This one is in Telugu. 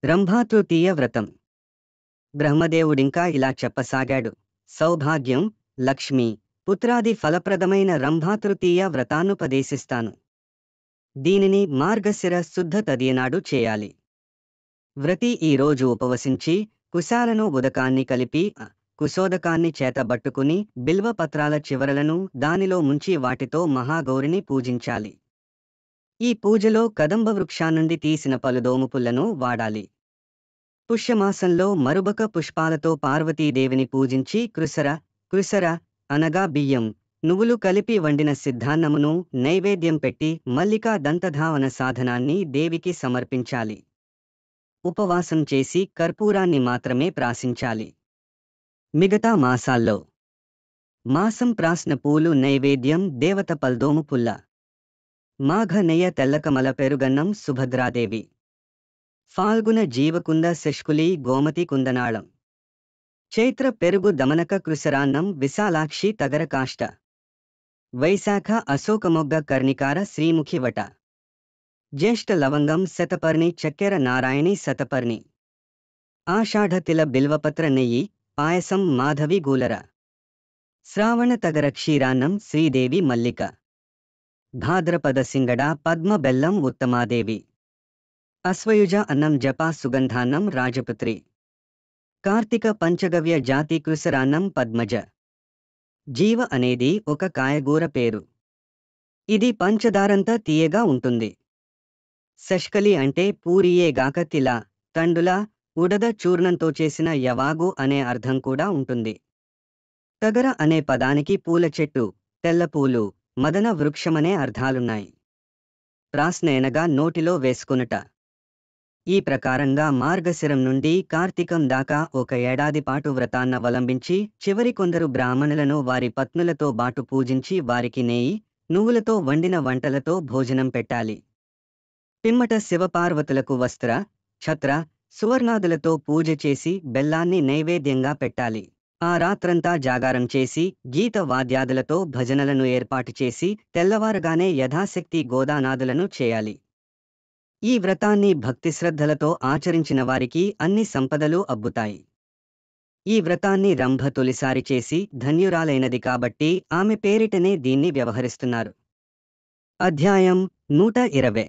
రంభాతృతీయ వ్రతం. బ్రహ్మదేవుడింకా ఇలా చెప్పసాగాడు. సౌభాగ్యం, లక్ష్మి, పుత్రాది ఫలప్రదమైన రంభాతృతీయ వ్రతాన్నుపదేశిస్తాను. దీనిని మార్గశిర శుద్ధ తదియనాడు చేయాలి. వ్రతి ఈ రోజు ఉపవసించి కుశాలను ఉదకాన్ని కలిపి కుశోదకాన్ని చేతబట్టుకుని బిల్వపత్రాల చివరలను దానిలో ముంచి వాటితో మహాగౌరిని పూజించాలి. ఈ పూజలో కదంబ వృక్షాన్నుండి తీసిన పలుదోముపుల్లను వాడాలి. పుష్యమాసంలో మరుబక పుష్పాలతో పార్వతీదేవిని పూజించి కృసర అనగా బియ్యం, నువ్వులు కలిపి వండిన సిద్ధాన్నమును నైవేద్యం పెట్టి మల్లికా దంతధావన సాధనాన్ని దేవికి సమర్పించాలి. ఉపవాసం చేసి కర్పూరాన్ని మాత్రమే ప్రాశించాలి. మిగతా మాసాల్లో మాసం ప్రాస్న పూలు నైవేద్యం దేవత పల్దోము పుల్ల. మాఘ నెయ్య తెల్లకమల పెరుగన్నం సుభద్రాదేవి. ఫాల్గుణ జీవకుంద శష్కులి గోమతి కుందనాళం. చైత్ర పెరుగు దమనక కృసరాన్నం విశాలాక్షి తగరకాష్ట. వైశాఖ అశోకమొగ్గ కర్ణికార శ్రీముఖివట. జ్యేష్ఠ లవంగం శతపర్ణి చక్కెర నారాయణి శతపర్ణి. ఆషాఢ తిల బిల్వపత్ర నెయ్యి పాయసం మాధవి గూలర. శ్రావణ తగర క్షీరాన్నం శ్రీదేవి మల్లిక. భాద్రపద సింగడ పద్మ బెల్లం ఉత్తమాదేవి. అశ్వయుజ అన్నం జపా సుగంధాన్నం రాజపుత్రి. కార్తీక పంచగవ్య జాతి కృసరాన్నం పద్మజ. జీవ అనేది ఒక కాయగూర పేరు. ఇది పంచదారంతా తీయగా ఉంటుంది. శష్కలి అంటే పూరియేగాక తిల, తండుల, ఉడద చూర్ణంతో చేసిన యవాగు అనే అర్థం కూడా ఉంటుంది. తగర అనే పదానికి పూల చెట్టు, తెల్లపూలు, మదన వృక్షమనే అర్థాలున్నాయి. ప్రాస్నేనగా నోటిలో వేసుకునుట. ఈ ప్రకారంగా మార్గశిరం నుండి కార్తీకం దాకా ఒక ఏడాది పాటు వ్రతాన్నవలంబించి చివరి కొందరు బ్రాహ్మణులను వారి పత్నులతో బాటు పూజించి వారికి నెయ్యి, నువ్వులతో వండిన వంటలతో భోజనం పెట్టాలి. పిమ్మట శివపార్వతులకు వస్త్ర, ఛత్ర, సువర్ణాదులతో పూజ చేసి బెల్లాన్ని నైవేద్యంగా పెట్టాలి. ఆ రాత్రంతా జాగారం చేసి గీత వాద్యాదులతో భజనలను ఏర్పాటు చేసి తెల్లవారగానే యథాశక్తి గోదానాదులను చేయాలి. ఈ వ్రతాన్ని భక్తిశ్రద్ధలతో ఆచరించిన వారికి అన్ని సంపదలు అబ్బుతాయి. ఈ వ్రతాన్ని రంభ తొలిసారి చేసి ధన్యురాలైనది కాబట్టి ఆమె పేరిటనే దీన్ని వ్యవహరిస్తున్నారు. అధ్యాయం 120.